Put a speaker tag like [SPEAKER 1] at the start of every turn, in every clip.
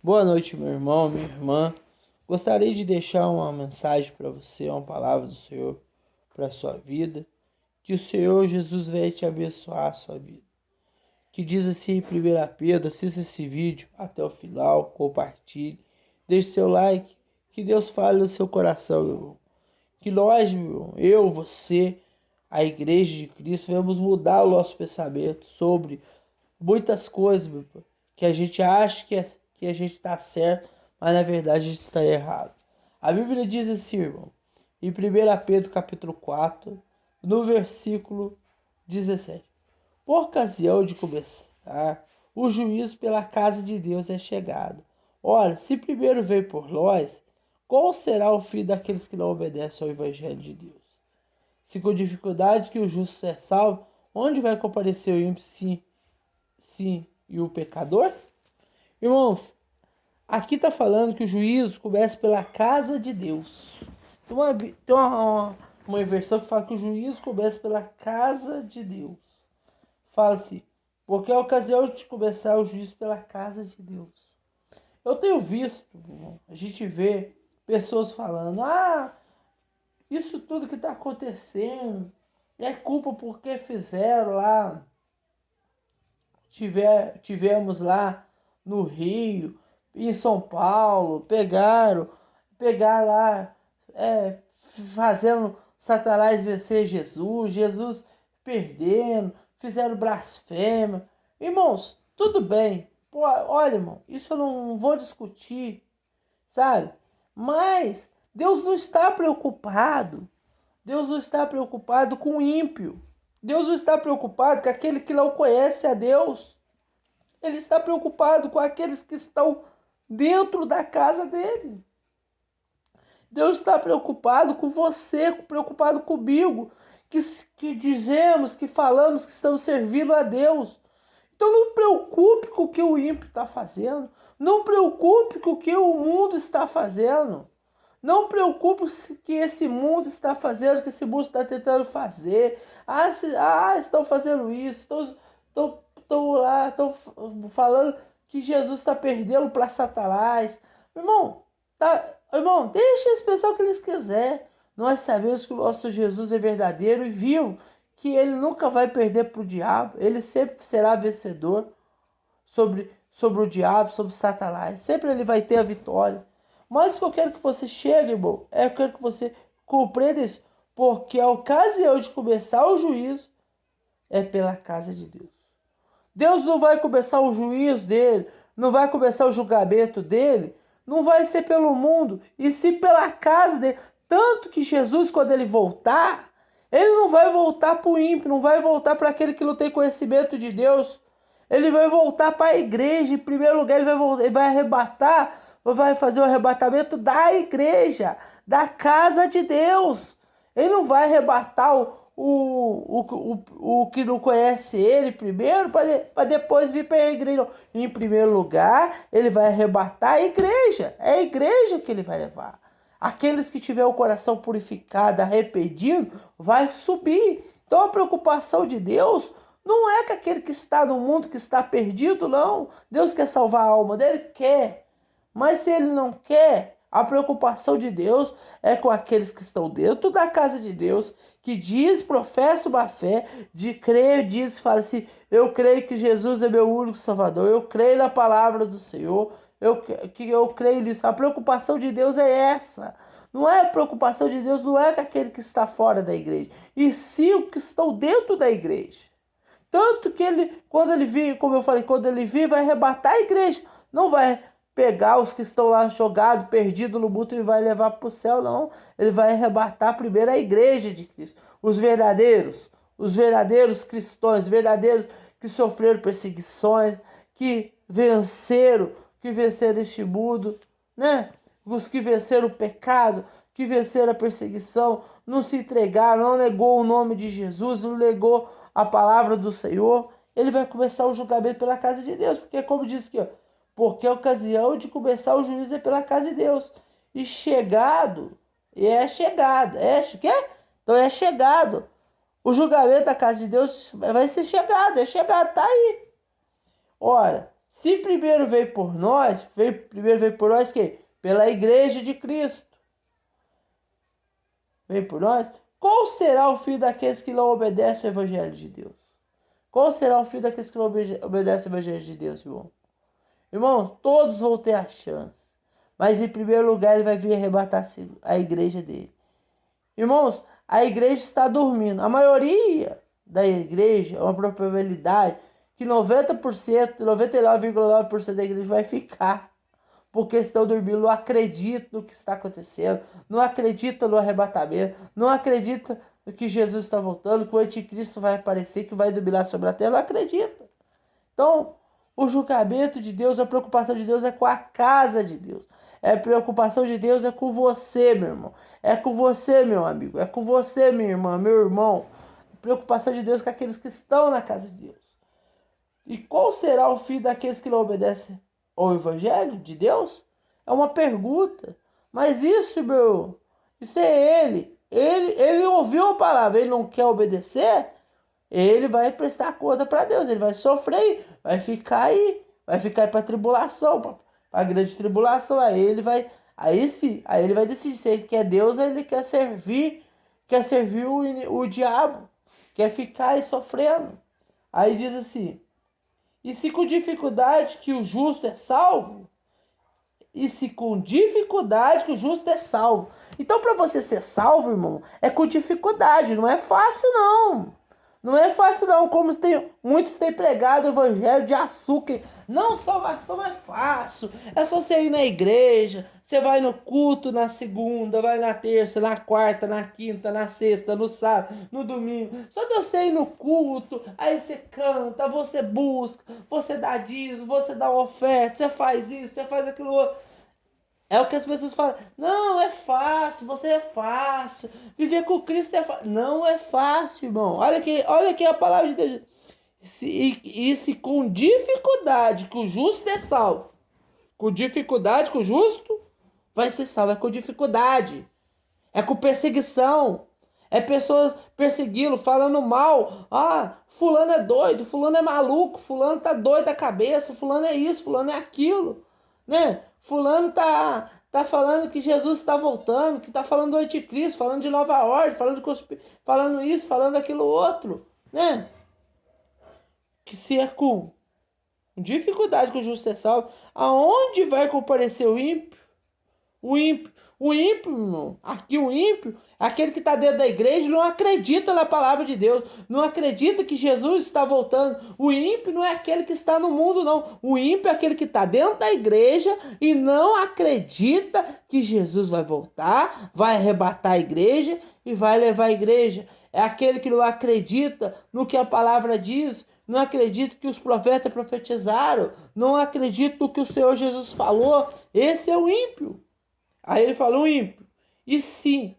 [SPEAKER 1] Boa noite, meu irmão, minha irmã. Gostaria de deixar uma mensagem para você, uma palavra do Senhor para a sua vida. Que o Senhor Jesus venha te abençoar a sua vida. Que diz assim em 1 Pedro, assista esse vídeo até o final, compartilhe, deixe seu like, que Deus fale no seu coração, meu irmão. Que nós, meu irmão, eu, você, a Igreja de Cristo, vamos mudar o nosso pensamento sobre muitas coisas, meu irmão, que a gente acha que a gente está certo, mas na verdade a gente está errado. A Bíblia diz assim, irmão, em 1 Pedro capítulo 4, no versículo 17. Por ocasião de começar, o juízo pela casa de Deus é chegado. Ora, se primeiro veio por nós, qual será o fim daqueles que não obedecem ao Evangelho de Deus? Se com dificuldade que o justo é salvo, onde vai comparecer o ímpio sim, e o pecador? Irmãos, aqui está falando que o juízo começa pela casa de Deus. Tem uma versão que fala que o juízo começa pela casa de Deus. Fala-se, porque é a ocasião de começar o juízo pela casa de Deus. Eu tenho visto, a gente vê pessoas falando, isso tudo que está acontecendo é culpa porque fizeram lá, tivemos lá no Rio, em São Paulo, pegaram lá, fazendo Satanás vencer Jesus perdendo, fizeram blasfêmia. Irmãos, tudo bem. Pô, olha, irmão, isso eu não vou discutir, sabe? Mas Deus não está preocupado. Deus não está preocupado com o ímpio. Deus não está preocupado com aquele que não conhece a Deus. Ele está preocupado com aqueles que estão dentro da casa dele. Deus está preocupado com você, preocupado comigo, que dizemos, que falamos que estamos servindo a Deus. Então não preocupe com o que o ímpio está fazendo. Não preocupe com o que o mundo está fazendo. Não preocupe com que esse mundo está fazendo, que esse mundo está tentando fazer. Estão fazendo isso, estão falando que Jesus está perdendo para Satanás. Irmão, deixa eles pensar o que eles quiserem. Nós sabemos que o nosso Jesus é verdadeiro e vivo, que ele nunca vai perder para o diabo. Ele sempre será vencedor sobre o diabo, sobre Satanás. Sempre ele vai ter a vitória. Mas o que eu quero que você chegue, irmão, eu quero que você compreenda isso. Porque a ocasião de começar o juízo é pela casa de Deus. Deus não vai começar o juízo dele, não vai começar o julgamento dele, não vai ser pelo mundo, e sim pela casa dele. Tanto que Jesus, quando ele voltar, ele não vai voltar para o ímpio, não vai voltar para aquele que não tem conhecimento de Deus. Ele vai voltar para a igreja. Em primeiro lugar, ele vai arrebatar, vai fazer o arrebatamento da igreja, da casa de Deus. Ele não vai arrebatar o que não conhece ele primeiro, para depois vir para a igreja. Não. Em primeiro lugar, ele vai arrebatar a igreja. É a igreja que ele vai levar. Aqueles que tiver o coração purificado, arrependido, vai subir. Então a preocupação de Deus não é com aquele que está no mundo, que está perdido, não. Deus quer salvar a alma dele? Quer. Mas se ele não quer, a preocupação de Deus é com aqueles que estão dentro da casa de Deus, que professa uma fé, fala assim, eu creio que Jesus é meu único Salvador, eu creio na palavra do Senhor, eu creio nisso. A preocupação de Deus é essa. Não é a preocupação de Deus, não é com aquele que está fora da igreja, e sim o que estão dentro da igreja. Tanto que ele, quando ele vir, como eu falei, quando ele vir, vai arrebatar a igreja. Não vai pegar os que estão lá jogados, perdidos no mundo e vai levar para o céu, não. Ele vai arrebatar primeiro a igreja de Cristo. Os verdadeiros cristãos, verdadeiros que sofreram perseguições, que venceram este mundo, né? Os que venceram o pecado, que venceram a perseguição, não se entregaram, não negou o nome de Jesus, não negou a palavra do Senhor. Ele vai começar o julgamento pela casa de Deus, porque como diz aqui, porque a ocasião de começar o juízo é pela casa de Deus. E chegado, quê? Então é chegado. O julgamento da casa de Deus vai ser chegado, tá aí. Ora, Se primeiro veio por nós, primeiro veio por nós quem? Pela igreja de Cristo. Veio por nós. Qual será o fim daqueles que não obedecem ao Evangelho de Deus? Qual será o fim daqueles que não obedecem ao Evangelho de Deus, irmão? Irmão, todos vão ter a chance. Mas em primeiro lugar ele vai vir arrebatar a igreja dele. Irmãos, a igreja está dormindo. A maioria da igreja, é uma probabilidade que 90%, 99,9% da igreja vai ficar. Porque estão dormindo, não acreditam no que está acontecendo, não acreditam no arrebatamento, não acreditam que Jesus está voltando, que o anticristo vai aparecer, que vai dominar sobre a terra, não acreditam. Então, o julgamento de Deus, a preocupação de Deus é com a casa de Deus. A preocupação de Deus é com você, meu irmão. É com você, meu amigo. É com você, minha irmã, meu irmão. A preocupação de Deus é com aqueles que estão na casa de Deus. E qual será o fim daqueles que não obedecem ao Evangelho de Deus? É uma pergunta. Mas isso, meu, isso é ele. Ele ouviu a palavra, ele não quer obedecer, ele vai prestar conta para Deus, ele vai sofrer, vai ficar aí para tribulação, para a grande tribulação. Aí ele vai decidir se ele quer Deus ou ele quer servir o diabo, quer ficar aí sofrendo. Aí diz assim: e se com dificuldade que o justo é salvo? E se com dificuldade que o justo é salvo? Então, para você ser salvo, irmão, é com dificuldade, não é fácil, não. Não é fácil, não. Como muitos têm pregado o evangelho de açúcar. Não, salvação é fácil. É só você ir na igreja. Você vai no culto na segunda, vai na terça, na quarta, na quinta, na sexta, no sábado, no domingo. Só de você ir no culto, aí você canta, você busca, você dá dízimo, você dá oferta, você faz isso, você faz aquilo outro. É o que as pessoas falam. Não, é fácil, você é fácil. Viver com Cristo é fácil. Não é fácil, irmão. Olha aqui a palavra de Deus. Se com dificuldade que o justo é salvo. Com dificuldade que o justo vai ser salvo. É com dificuldade. É com perseguição. É pessoas perseguindo, falando mal. Ah, fulano é doido, fulano é maluco, fulano tá doido da cabeça, fulano é isso, fulano é aquilo. Né? Fulano tá falando que Jesus está voltando, que tá falando do anticristo, falando de nova ordem, falando isso, falando aquilo outro, né? Que se é com dificuldade que o justo é salvo, aonde vai comparecer o ímpio? O ímpio, irmão, aqui o ímpio, aquele que está dentro da igreja, não acredita na palavra de Deus, não acredita que Jesus está voltando. O ímpio não é aquele que está no mundo, não. O ímpio é aquele que está dentro da igreja e não acredita que Jesus vai voltar, vai arrebatar a igreja e vai levar a igreja. É aquele que não acredita no que a palavra diz, não acredita que os profetas profetizaram, não acredita no que o Senhor Jesus falou. Esse é o ímpio. Aí ele falou o ímpio. E sim,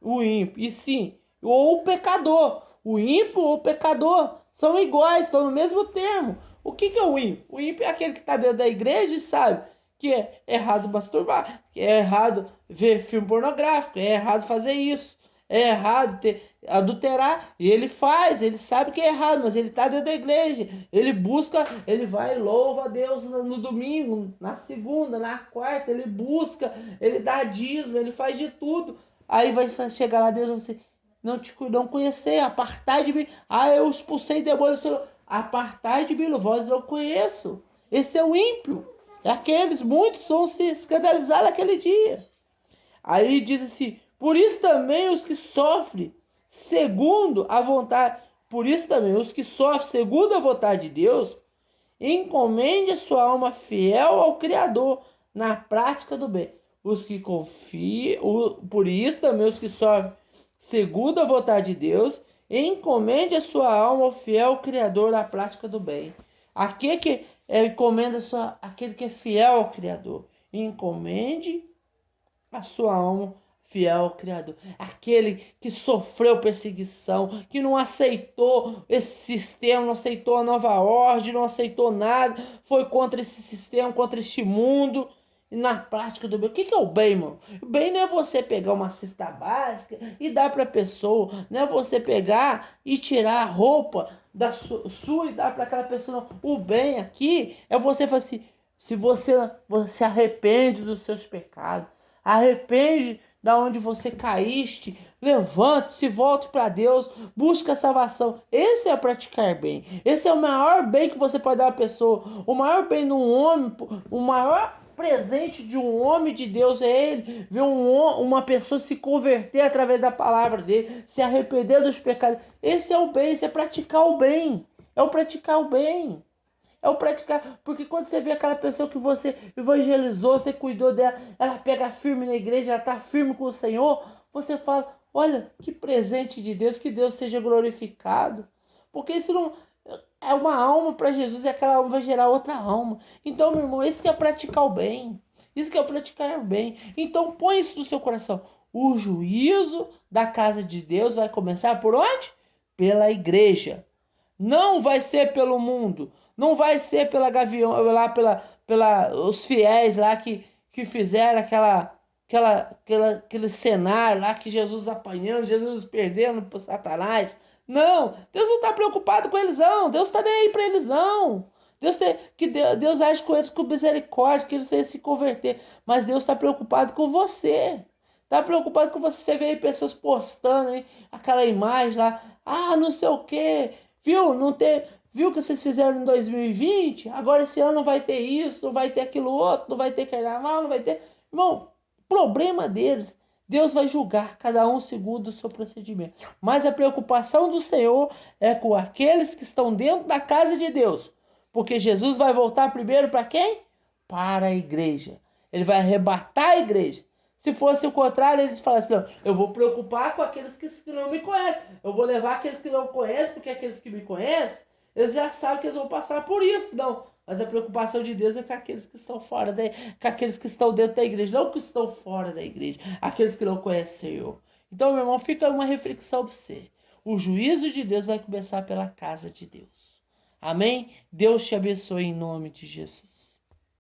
[SPEAKER 1] o ímpio. E sim, ou o pecador. O ímpio ou o pecador são iguais, estão no mesmo termo. O que é o ímpio? O ímpio é aquele que está dentro da igreja e sabe que é errado masturbar, que é errado ver filme pornográfico, é errado fazer isso, é errado adulterar, e ele faz, ele sabe que é errado, mas ele está dentro da igreja, ele busca, ele vai e louva a Deus no domingo, na segunda, na quarta, ele busca, ele dá dízimo, ele faz de tudo. Aí vai chegar lá, Deus vai não conhecer, apartai de mim. Ah, eu expulsei demônios, apartai de mim, vós não conheço. Esse é o ímpio. É aqueles, muitos vão se escandalizar naquele dia. Aí diz assim: por isso também os que sofrem segundo a vontade, por isso também os que sofrem segundo a vontade de Deus, encomende a sua alma fiel ao Criador na prática do bem. Os que confiam, por isso também os que sofrem segundo a vontade de Deus, encomende a sua alma ao fiel ao Criador na prática do bem. Aquele que encomenda aquele que é fiel ao Criador, encomende a sua alma fiel ao Criador. Aquele que sofreu perseguição, que não aceitou esse sistema, não aceitou a nova ordem, não aceitou nada, foi contra esse sistema, contra este mundo. na prática do bem. O que é o bem, irmão? O bem não é você pegar uma cesta básica e dar para a pessoa. Não é você pegar e tirar a roupa da sua e dar para aquela pessoa. Não. O bem aqui é você falar assim, se você arrepende dos seus pecados, arrepende da onde você caíste, levante-se, volte para Deus, busque a salvação. Esse é praticar bem. Esse é o maior bem que você pode dar a pessoa. O maior bem de um homem, o maior presente de um homem de Deus é ele ver uma pessoa se converter através da palavra dele, se arrepender dos pecados. Esse é o bem, esse é praticar o bem. É o praticar o bem. É o praticar, porque quando você vê aquela pessoa que você evangelizou, você cuidou dela, ela pega firme na igreja, ela está firme com o Senhor, você fala, olha, que presente de Deus, que Deus seja glorificado. Porque isso não é uma alma para Jesus e aquela alma vai gerar outra alma. Então, meu irmão, isso que é praticar o bem. Isso que é praticar o bem. Então, põe isso no seu coração. O juízo da casa de Deus vai começar por onde? Pela igreja. Não vai ser pelo mundo. Não vai ser pela gavião, lá os fiéis lá que fizeram aquele cenário lá que Jesus apanhando, Jesus perdendo para Satanás. Não, Deus não está preocupado com eles não. Deus está nem aí para eles não. Deus age com eles com misericórdia, que eles se converter. Mas Deus está preocupado com você. Está preocupado com você. Você vê aí pessoas postando aí aquela imagem lá. Ah, não sei o quê. Viu? Viu o que vocês fizeram em 2020? Agora esse ano não vai ter isso, não vai ter aquilo outro, não vai ter carnaval, não vai ter. Irmão, problema deles. Deus vai julgar cada um segundo o seu procedimento. Mas a preocupação do Senhor é com aqueles que estão dentro da casa de Deus. Porque Jesus vai voltar primeiro para quem? Para a igreja. Ele vai arrebatar a igreja. Se fosse o contrário, ele fala assim, não, eu vou preocupar com aqueles que não me conhecem. Eu vou levar aqueles que não conhecem, porque aqueles que me conhecem, eles já sabem que eles vão passar por isso. Não, mas a preocupação de Deus é com aqueles que estão fora com aqueles que estão dentro da igreja, não que estão fora da igreja, aqueles que não conhecem o Senhor. Então, meu irmão, fica uma reflexão para você. O juízo de Deus vai começar pela casa de Deus. Amém? Deus te abençoe em nome de Jesus.